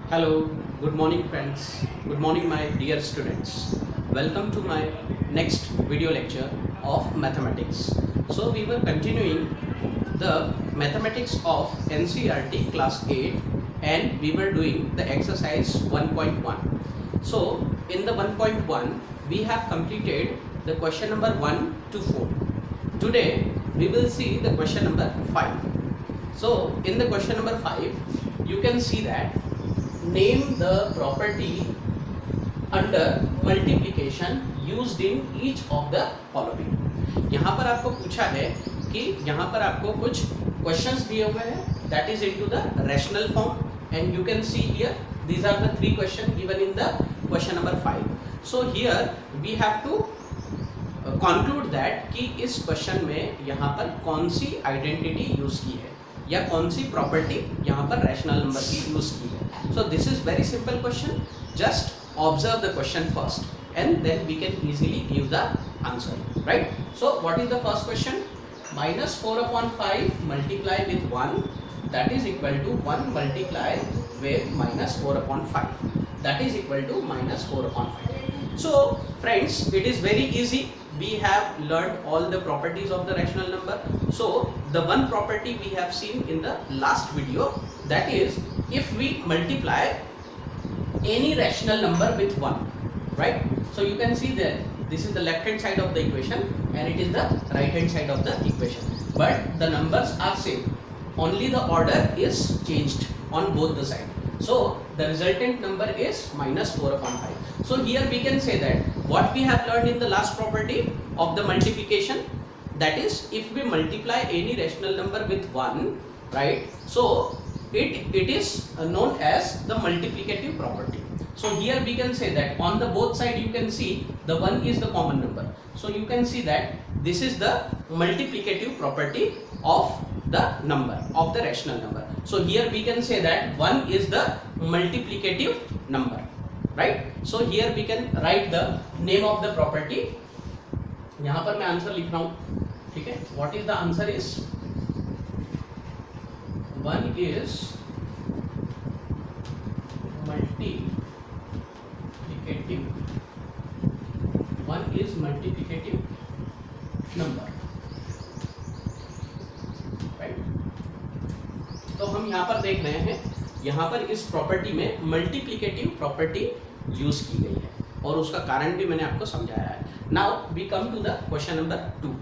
Hello, good morning friends. Good morning my dear students. Welcome to my next video lecture of mathematics. So we were continuing the mathematics of NCERT class 8 and we were doing the exercise 1.1. So in the 1.1 we have completed the question number 1 to 4. Today we will see the question number 5. So in the question number 5 you can see that name the property under multiplication used in each of the following. यहाँ पर आपको पूछा है कि यहाँ पर आपको कुछ क्वेश्चंस दिए हुए हैं that is into the rational form and you can see here these are the three questions given in the question number 5. So here we have to conclude that कि इस क्वेश्चन में यहाँ पर कौन सी आइडेंटिटी यूज की है या कौन सी प्रॉपर्टी यहाँ पर रैशनल नंबर की यूज की है. So this is very simple question. Just observe the question first and then we can easily give the answer. Right. So what is the first question? -4/5 multiply with 1 that is equal to 1 multiply with -4/5 that is equal to -4/5. So friends, it is very easy. We have learned all the properties of the rational number. So the one property we have seen in the last video, that is if we multiply any rational number with 1, right? So you can see there this is the left hand side of the equation and it is the right hand side of the equation, but the numbers are same, only the order is changed on both the sides. So the resultant number is -4/5. So here we can say that what we have learned in the last property of the multiplication, that is if we multiply any rational number with 1, right? So it is known as the multiplicative property. So here we can say that on the both side you can see the 1 is the common number. So you can see that this is the multiplicative property of the number of the rational number. So here we can say that 1 is the multiplicative number, right? So here we can write the name of the property. यहाँ पर मैं answer लिख रहा हूँ, ठीक है? What is the answer is 1 is multiplicative number, right? तो हम यहाँ पर देख रहे हैं, यहाँ पर इस प्रॉपर्टी में मल्टीप्लिकेटिव प्रॉपर्टी यूज की गई है और उसका कारण भी मैंने आपको समझाया है. Now we come to the question number 2.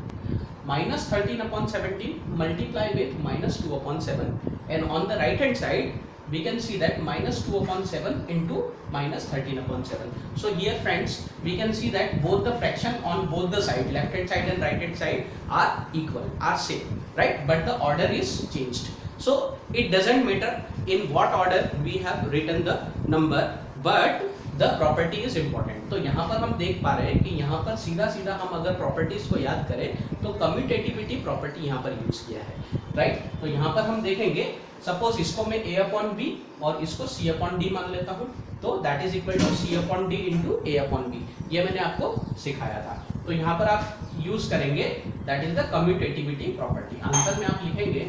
-13/17 multiply with -2/7 and on the right hand side we can see that -2/7 into -13/7. So here friends we can see that both the fraction on both the side, left hand side and right hand side, are equal, are same, right? But the order is changed. So it doesn't matter in what order we have written the number, but the property is important. तो यहाँ पर हम देख पा रहे हैं कि यहाँ पर सीधा सीधा हम अगर प्रॉपर्टीज को याद करें तो कम्यूटेटिविटी प्रॉपर्टी यहाँ पर यूज किया है, राइट? तो यहाँ पर हम देखेंगे, सपोज इसको मैं a/b और इसको c/d मान लेता हूँ, तो that is equal to c/d into a/b. ये मैंने आपको सिखाया था. तो यहाँ पर आप यूज करेंगे that is the commutativity property. Answer में आप लिखेंगे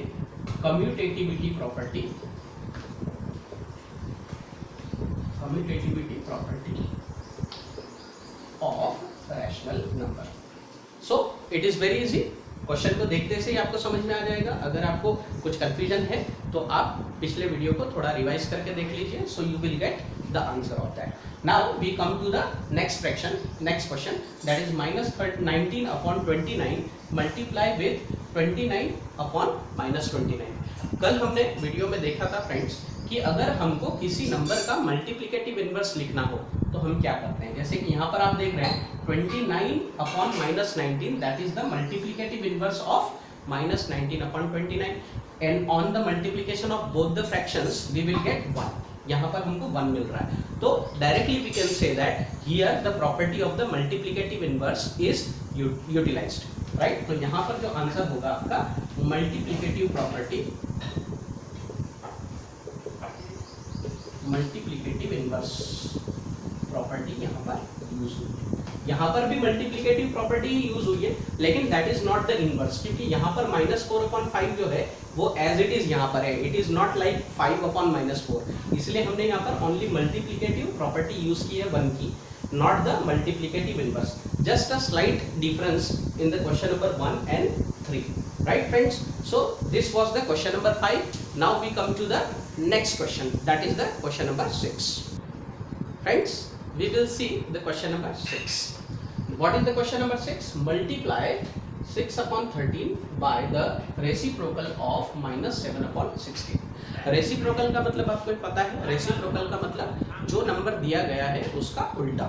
commutativity property of rational number. So it is very easy. Question को देखते से ही आपको समझ में आ जाएगा. अगर आपको कुछ कंफ्यूजन है तो आप पिछले वीडियो को थोड़ा रिवाइज करके देख लीजिए. So you will get the answer of that. Now we come to the next question that is -19/29 multiply with 29/-29. कल हमने वीडियो में देखा था फ्रेंड्स कि अगर हमको किसी नंबर का मल्टीप्लिकेटिव इनवर्स लिखना हो तो हम क्या करते हैं. जैसे कि यहाँ पर आप देख रहे हैं 29/-19 that is the multiplicative inverse of -19/29 and on the multiplication of both the fractions we will get 1. यहाँ पर हमको 1 मिल रहा है. तो directly we can say that here the property of the multiplicative inverse is utilised, right? तो यहाँ पर जो आंसर होगा आपका multiplicative property multiplicative inverse property यहाँ पर यूज हुई है। यहाँ पर भी मल्टीप्लिकेटिव प्रॉपर्टी यूज हुई है, लेकिन that is not the inverse, क्योंकि यहाँ पर -4/5 जो है वो एज इट इज यहाँ पर है, इट इज नॉट लाइक 5/-4, इसलिए हमने यहाँ पर ओनली मल्टीप्लिकेटिव प्रॉपर्टी यूज की है 1 की, not the multiplicative inverse. Just a slight difference in the question number 1 and 3. Right, friends? So this was the question number 5. Now we come to the next question. That is the question number 6. Friends, we will see the question number 6. What is the question number 6? Multiply 6/13 by the reciprocal of -7/16. Reciprocal का मतलब आपको पता है, reciprocal का मतलब जो number दिया गया है उसका उल्टा,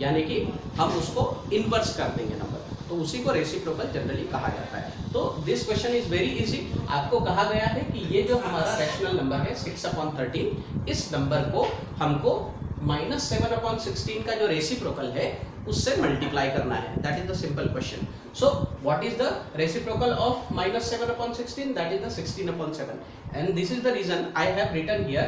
यानी कि हम उसको इन्वर्स कर देंगे नंबर, तो उसी को रेसिप्रोकल जनरली कहा जाता है। तो this question is very easy. आपको कहा गया है कि ये जो हमारा रैशनल नंबर है 6/13, इस नंबर को हमको -7/16 का जो रेसिप्रोकल है उससे मल्टीप्लाई करना है। That is the simple question. So what is the reciprocal of -7/16? That is the 16/7, and this is the reason I have written here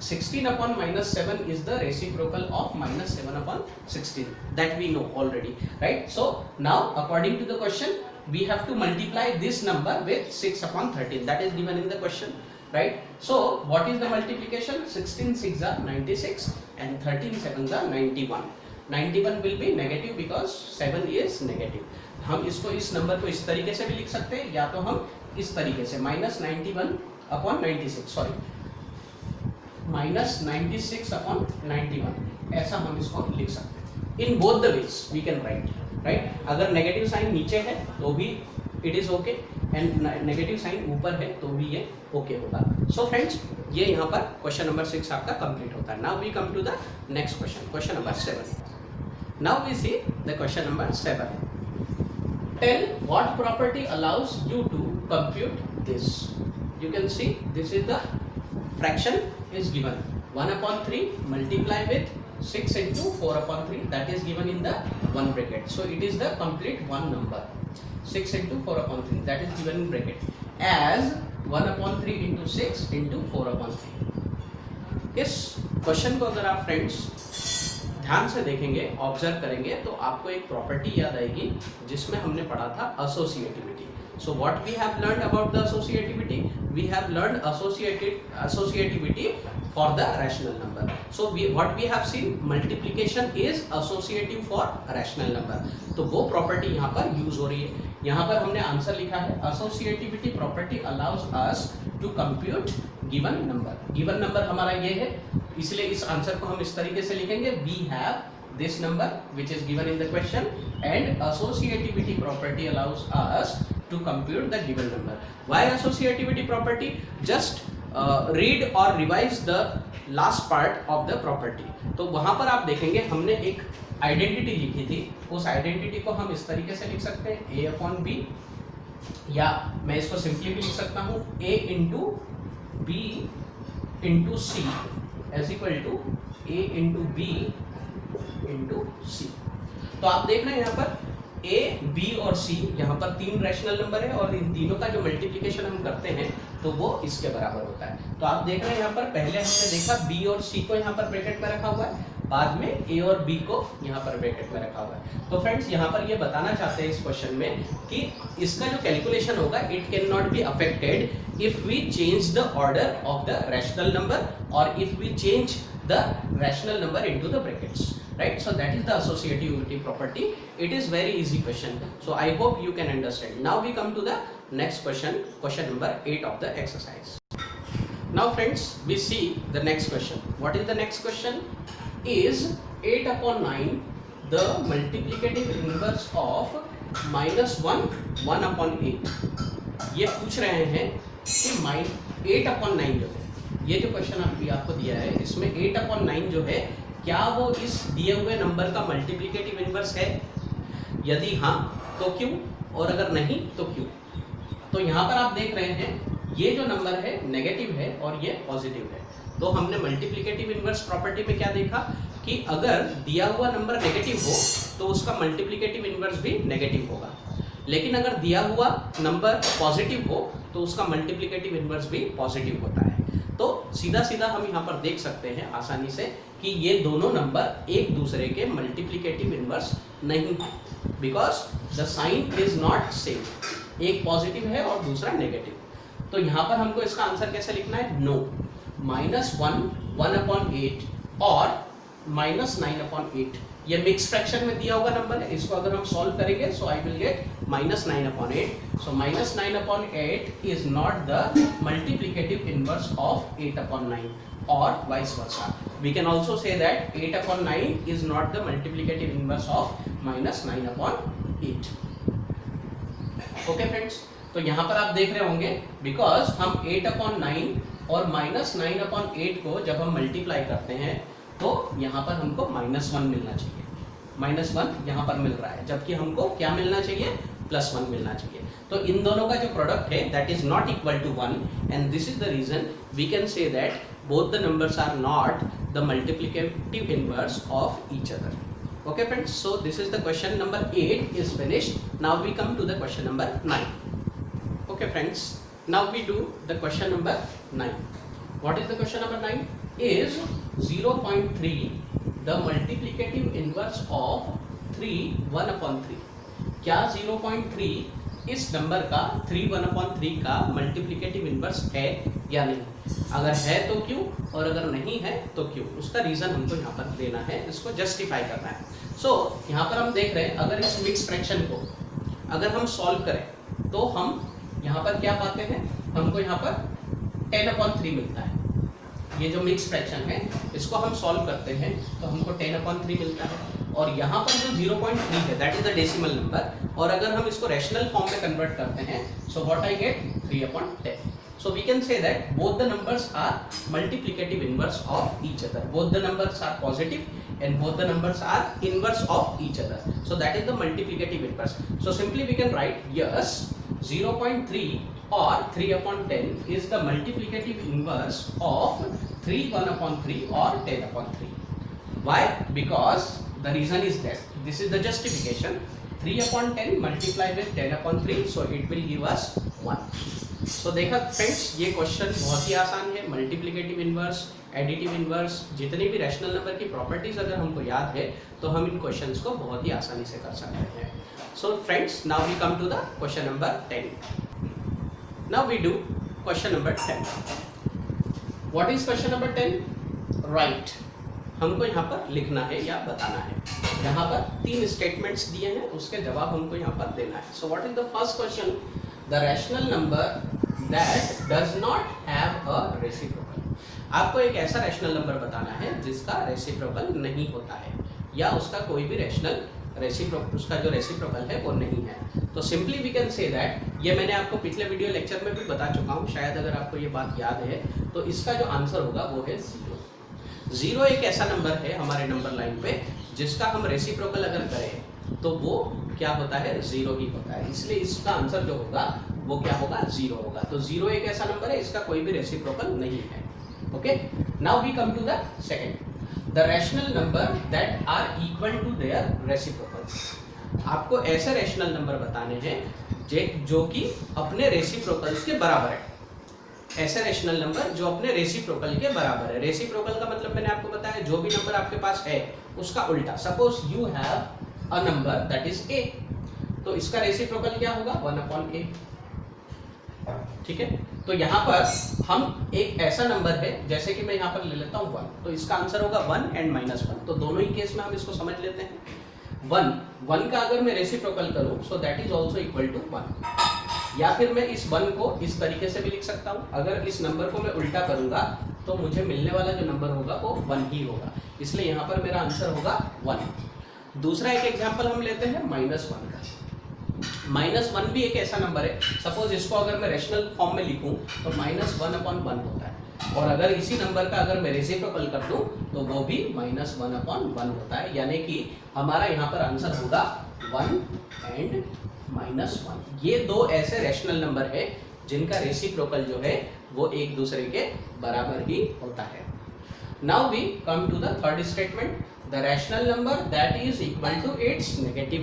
16/-7 is the reciprocal of -7/16, that we know already, right? So now according to the question we have to multiply this number with 6/13, that is given in the question, right? So what is the multiplication? 16 6s are 96 and 13 7s are 91. 91 will be negative because 7 is negative. हम इसको इस number को इस तरीके से भी लिख सकते हैं, या तो हम इस तरीके से -91/96, सॉरी -96/91, ऐसा हम इसको लिख सकते हैं। In both the ways we can write. अगर नेगेटिव साइन नीचे है तो भी it is okay, and negative sign ऊपर है तो भी ये ओके होगा। सो फ्रेंड्स, ये यहाँ पर क्वेश्चन नंबर 6 आपका कंप्लीट होता है। Now we come to the next question, question number 7. Now we see the question number 7. Tell what property allows you to compute this. You can see this is the fraction is given 1/3 multiply with 6 into 4/3, that is given in the one bracket. So it is the complete one number, 6 into 4/3, that is given in bracket as 1/3 into 6 into 4/3. इस question को अगर आप friends ध्यान से देखेंगे, observe करेंगे, तो आपको एक प्रॉपर्टी याद आएगी जिसमें हमने पढ़ा था associativity. So what we have learned about the associativity? We have learned associativity for the rational number. So what we have seen, multiplication is associative for rational number. तो वो प्रॉपर्टी यहाँ पर यूज हो रही है. यहाँ पर हमने आंसर लिखा है associativity property allows us to compute given number. Given number हमारा ये है, इसलिए इस आंसर को हम इस तरीके से लिखेंगे, we have this number which is given in the question and associativity property allows us to compute the given number. Why associativity property? Just read और revise the last part of the property. तो वहां पर आप देखेंगे हमने एक identity लिखी थी, उस आइडेंटिटी को हम इस तरीके से लिख सकते हैं A/B, या मैं इसको सिंपली भी लिख सकता हूँ A into B into C is equal to A into B into C. तो आप देख रहे हैं यहाँ पर A, B और C, यहाँ पर 3 रैशनल नंबर है और इन तीनों का जो मल्टीप्लिकेशन हम करते हैं तो वो इसके बराबर होता है. तो आप देख रहे हैं यहाँ पर पहले हमने देखा B और C को यहाँ पर ब्रैकेट में रखा हुआ है, बाद में A और B को यहाँ पर ब्रैकेट में रखा हुआ है. तो फ्रेंड्स यहाँ पर ये बताना चाहते हैं इस क्वेश्चन में कि इसका जो कैलकुलेशन होगा it can not be affected if we change the order of the rational number और if we change the rational number into the brackets. Right, so that is the associativity property. It is very easy question, so I hope you can understand. Now we come to the next question, question number 8 of the exercise. Now friends, we see the next question. What is the next question? Is 8/9 the multiplicative inverse of -1 1/8? ये पूछ रहे हैं कि 8/9 जो है, ये जो question अभी आपको दिया है इसमें 8/9 जो है क्या वो इस दिए हुए नंबर का मल्टीप्लिकेटिव इनवर्स है? यदि हाँ तो क्यों, और अगर नहीं तो क्यों? तो यहाँ पर आप देख रहे हैं ये जो नंबर है नेगेटिव है और ये पॉजिटिव है. तो हमने मल्टीप्लिकेटिव इनवर्स प्रॉपर्टी में क्या देखा कि अगर दिया हुआ नंबर नेगेटिव हो तो उसका मल्टीप्लिकेटिव इनवर्स भी नेगेटिव होगा, लेकिन अगर दिया हुआ नंबर पॉजिटिव हो तो उसका मल्टीप्लिकेटिव इनवर्स भी पॉजिटिव होता है. तो सीधा सीधा हम यहाँ पर देख सकते हैं आसानी से कि ये दोनों नंबर एक दूसरे के मल्टीप्लिकेटिव इनवर्स नहीं है, because the sign is not same. एक पॉजिटिव है और दूसरा नेगेटिव। तो यहाँ पर हमको इसका आंसर कैसे लिखना है? नो, -1 1/8 और -9/8 ये मिक्स फ्रैक्शन में दिया हुआ नंबर है। इसको अगर हम सॉल्व करेंगे so I will get -9/8। So -9/8 is not the multiplicative inverse of 8/9 or vice versa. We can also say that 8/9 is not the multiplicative inverse of -9/8. Okay friends, तो यहाँ पर आप देख रहे होंगे बिकॉज हम 8/9 और -9/8 को जब हम मल्टीप्लाई करते हैं तो यहाँ पर हमको -1 मिलना चाहिए। -1 यहाँ पर मिल रहा है, जबकि हमको क्या मिलना चाहिए? +1 मिलना चाहिए। तो इन दोनों का जो प्रोडक्ट है that is not equal to 1 and this is the reason we can say that both the numbers are not the multiplicative inverse of each other. Okay friends, so this is the question number 8 is finished. Now we come to the question number 9. Okay friends, now we do the question number 9. What is the question number 9? Is 0.3 the multiplicative inverse of 3 1/3? क्या 0.3 इस number का 3 1/3 का multiplicative inverse है या नहीं? अगर है तो क्यों, और अगर नहीं है तो क्यों? उसका रीजन हमको यहाँ पर देना है, इसको जस्टिफाई करना है। सो यहाँ पर हम देख रहे हैं अगर इस मिक्स फ्रैक्शन को अगर हम सॉल्व करें तो हम यहाँ पर क्या पाते हैं? हमको यहाँ पर 10/3 मिलता है। ये जो मिक्स फ्रैक्शन है इसको हम सॉल्व करते हैं तो हमको 10/3 मिलता है, और यहाँ पर जो 0.3 है that is the decimal number, और अगर हम इसको रैशनल फॉर्म में कन्वर्ट करते हैं so what I get 3/10. So we can say that both the numbers are multiplicative inverse of each other. Both the numbers are positive and both the numbers are inverse of each other. So that is the multiplicative inverse. So simply we can write yes, 0.3 or 3/10 is the multiplicative inverse of 3 1/3 or 10/3. Why? Because the reason is that this is the justification. 3/10 multiplied with 10/3, so it will give us 1. So देखा friends, ये question बहुत ही आसान है। Multiplicative inverse, additive inverse, जितनी भी rational number की properties अगर हमको याद है तो हम इन क्वेश्चंस को बहुत ही आसानी से कर सकते हैं। So friends, now we come to the question number 10. Now we do question number 10. What is question number 10? Right, हमको यहाँ पर लिखना है या बताना है। यहाँ पर 3 स्टेटमेंट्स दिए हैं, उसके जवाब हमको यहाँ पर देना है। सो what is the first question? The rational number that does not have a reciprocal. आपको एक ऐसा रैशनल नंबर बताना है जिसका रेसिप्रोकल नहीं होता है, या उसका कोई भी उसका जो रेसिप्रोकल है वो नहीं है। तो simply we can say that, ये मैंने आपको पिछले वीडियो लेक्चर में भी बता चुका हूँ, शायद अगर आपको ये बात याद है, तो इसका जो आंसर होगा वो है 0. 0 एक ऐसा नंबर है हमारे नंबर लाइन पे जिसका हम रेसिप्रोकल अगर करें तो वो क्या होता है? 0 ही होता है। इसलिए इसका आंसर जो होगा वो क्या होगा? 0 होगा। तो 0 एक ऐसा नंबर है इसका कोई भी रेसिप्रोकल नहीं है। Okay, now we come to the second, the rational number that are equal to their reciprocals. आपको ऐसे रैशनल नंबर बताने हैं जो कि अपने रेसिप्रोकल्स के बराबर है। ऐसे रैशनल नंबर जो अपने रेसिप्रोकल के बराबर है। रेसिप्रोकल का मतलब मैंने आपको बताया, जो भी नंबर आपके पास है उसका उल्टा। Suppose you have a number that is a, तो इसका रेसिप्रोकल क्या होगा? 1/a. ठीक है, तो यहाँ पर हम एक ऐसा नंबर है, जैसे कि मैं यहाँ पर ले लेता हूँ 1, तो इसका आंसर होगा 1 and -1. तो दोनों ही केस में हम इसको समझ लेते हैं। 1 का अगर मैं रेसिप्रोकल करूँ so that is also equal to 1, या फिर मैं इस 1 को इस तरीके से भी लिख सकता हूँ। अगर इस नंबर को मैं उल्टा करूँगा तो मुझे मिलने वाला जो नंबर होगा वो 1 ही होगा, इसलिए यहाँ पर मेरा आंसर होगा 1. दूसरा एक एग्जांपल हम लेते हैं -1 का। -1 भी एक ऐसा नंबर है, सपोज इसको अगर मैं रैशनल फॉर्म में लिखूं तो -1/1 होता है, और अगर इसी नंबर का अगर मैं रेसिप्रोकल कर दूं तो वो भी -1/1 होता है, यानी कि हमारा यहाँ पर आंसर होगा 1 and -1। ये दो ऐसे रैशनल नंबर है जिनका रेसिप्रोकल जो है वो एक दूसरे के बराबर ही होता है। Now we come to the third statement, the rational number that is equal to its negative.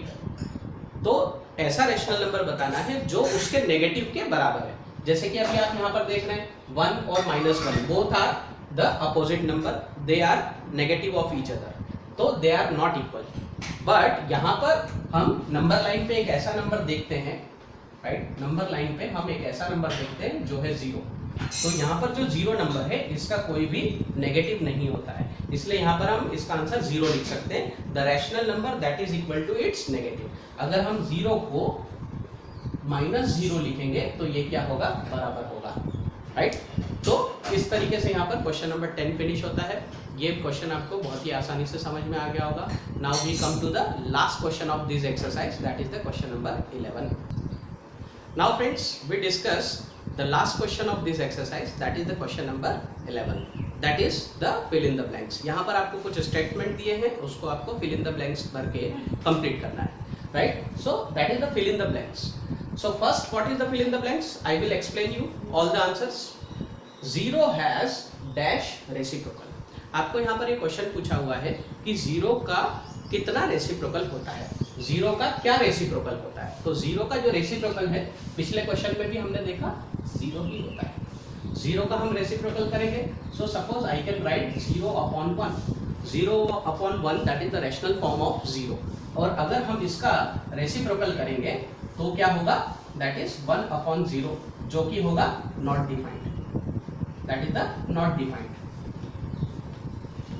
तो ऐसा रैशनल नंबर बताना है जो उसके नेगेटिव के बराबर है। जैसे कि अभी आप यहाँ पर देख रहे हैं 1 और -1 both are the opposite number, they are negative of each other, तो they are not equal. But यहाँ पर हम नंबर लाइन पे एक ऐसा नंबर देखते हैं, राइट, नंबर लाइन पे हम एक ऐसा नंबर देखते हैं जो है 0। तो यहाँ पर जो 0 नंबर है इसका कोई भी नेगेटिव नहीं होता है, इसलिए यहाँ पर हम इसका आंसर 0 लिख सकते हैं। The rational number that is equal to its negative. अगर हम 0 को -0 लिखेंगे तो ये क्या होगा, बराबर होगा, राइट। तो इस तरीके से यहाँ पर क्वेश्चन नंबर 10 फिनिश होता है। ये क्वेश्चन आपको बहुत ही आसानी से समझ में आ गया होगा। Now we come to the last question of this exercise, that is the question number 11। Now friends, we discuss the last question of this exercise, that is the question number 11, that is the fill in the blanks। यहाँ पर आपको कुछ statement दिए हैं, उसको आपको fill in the blanks भर के कंप्लीट करना है, right? So that is the fill in the blanks। So first, what is the fill in the blanks? I will explain you all the answers। 0 has dash reciprocal। आपको यहाँ पर एक question पूछा हुआ है कि 0 का कितना रेसिप्रोकल होता है, 0 का क्या रेसिप्रोकल होता है। तो 0 का जो रेसिप्रोकल है, पिछले क्वेश्चन में भी हमने देखा 0 ही होता है। 0 का हम रेसिप्रोकल करेंगे, so suppose I can write 0/1। 0/1 that is the rational form of 0। और अगर हम इसका रेसिप्रोकल करेंगे तो क्या होगा, दैट इज 1/0, जो कि होगा not defined, that is the not defined,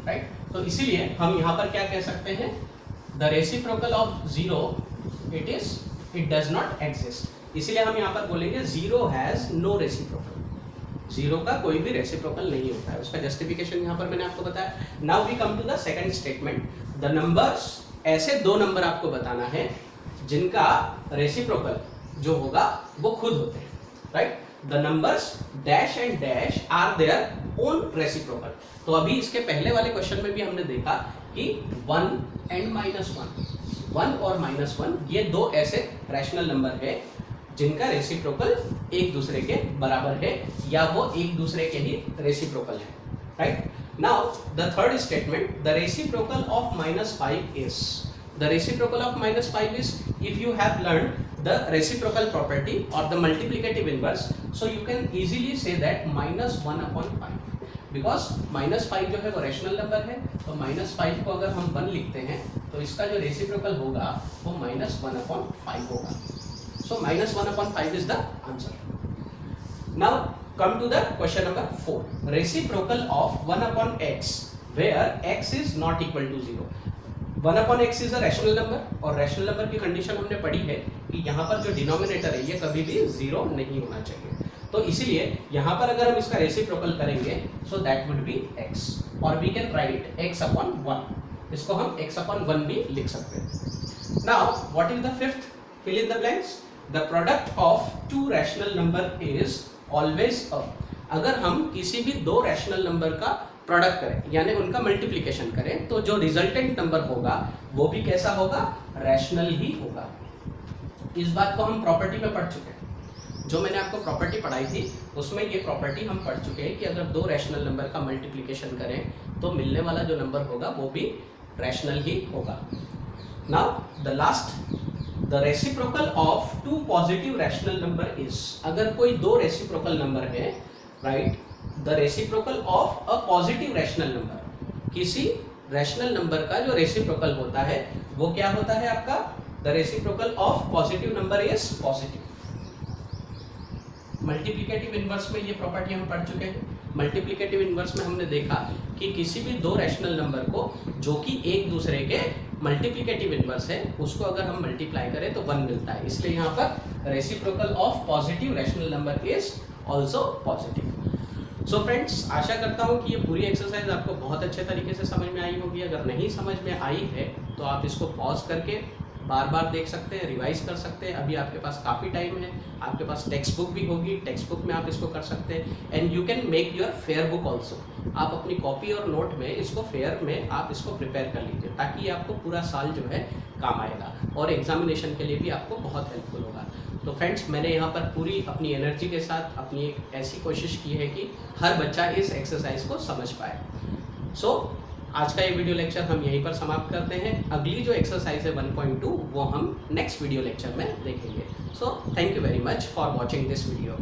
right. तो इसीलिए हम यहाँ पर क्या कह सकते हैं, the reciprocal of 0 it does not exist. इसीलिए हम यहाँ पर बोलेंगे 0 हैज नो रेसिप्रोकल। 0 का कोई भी रेसिप्रोकल नहीं होता है। उसका जस्टिफिकेशन यहाँ पर मैंने आपको बताया। Now we come to the second statement. The numbers, ऐसे 2 नंबर आपको बताना है जिनका रेसिप्रोकल जो होगा वो खुद होते हैं, right. The numbers dash and dash are their own reciprocal. तो अभी इसके पहले वाले क्वेश्चन में भी हमने देखा कि 1 एंड -1, 1 और -1 ये 2 ऐसे रैशनल नंबर है जिनका रेसिप्रोकल एक दूसरे के बराबर है, या वो एक दूसरे के ही रेसिप्रोकल है, right. Now the third statement, the reciprocal of -5 is, the reciprocal of -5 is, if you have learned the reciprocal property or the multiplicative inverse, so you can easily say that -1/5, because -5 जो है वो rational number है, तो -5 को अगर हम 1 लिखते हैं तो इसका जो रेसिप्रोकल होगा वो -1/5 होगा। So -1/5 is the answer। Now come to the question number 4, reciprocal of 1/x where x is not equal to 0। 1/x is a rational number, और रैशनल नंबर की कंडीशन हमने पढ़ी है कि यहाँ पर जो डिनोमिनेटर है ये कभी भी 0 नहीं होना चाहिए। तो इसीलिए यहाँ पर अगर हम इसका रेसिप्रोकल करेंगे so that would be x, और वी कैन राइट x/1। इसको हम x/1 भी लिख सकते हैं। Now what is the fifth fill in the blanks, the product of 2 rational number is always a. अगर हम किसी भी 2 रैशनल नंबर का प्रोडक्ट करें, यानी उनका मल्टीप्लिकेशन करें, तो जो रिजल्टेंट नंबर होगा वो भी कैसा होगा, रैशनल ही होगा। इस बात को हम प्रॉपर्टी में पढ़ चुके हैं। जो मैंने आपको प्रॉपर्टी पढ़ाई थी उसमें ये प्रॉपर्टी हम पढ़ चुके हैं कि अगर 2 रैशनल नंबर का मल्टीप्लिकेशन करें तो मिलने वाला जो नंबर होगा वो भी रैशनल ही होगा। Now the last, the reciprocal of 2 positive rational number is, अगर कोई 2 रेसिप्रोकल नंबर है, right, the reciprocal of a positive rational number, किसी रैशनल नंबर का जो रेसिप्रोकल होता है वो क्या होता है आपका, the reciprocal of positive number is positive. Multiplicative inverse में ये प्रॉपर्टी हम पढ़ चुके हैं। मल्टीप्लिकेटिव इनवर्स में हमने देखा कि किसी भी 2 रैशनल नंबर को जो कि एक दूसरे के मल्टीप्लिकेटिव इनवर्स है उसको अगर हम मल्टीप्लाई करें तो 1 मिलता है। इसलिए यहाँ पर reciprocal of positive rational number is also positive. So friends, आशा करता हूँ कि ये पूरी एक्सरसाइज आपको बहुत अच्छे तरीके से समझ में आई होगी। अगर नहीं समझ में आई है तो आप इसको पॉज करके बार बार देख सकते हैं, रिवाइज कर सकते हैं। अभी आपके पास काफ़ी टाइम है, आपके पास टेक्स्ट बुक भी होगी, टेक्स्ट बुक में आप इसको कर सकते हैं। And you can make your fair book also. आप अपनी कॉपी और नोट में इसको फेयर में आप इसको प्रिपेयर कर लीजिए, ताकि आपको पूरा साल जो है काम आएगा और एग्जामिनेशन के लिए भी आपको बहुत हेल्पफुल होगा। तो फ्रेंड्स, मैंने यहाँ पर पूरी अपनी एनर्जी के साथ अपनी एक ऐसी कोशिश की है कि हर बच्चा इस एक्सरसाइज को समझ पाए। सो आज का ये वीडियो लेक्चर हम यहीं पर समाप्त करते हैं। अगली जो एक्सरसाइज है 1.2 वो हम नेक्स्ट वीडियो लेक्चर में देखेंगे। So thank you very much for watching this video.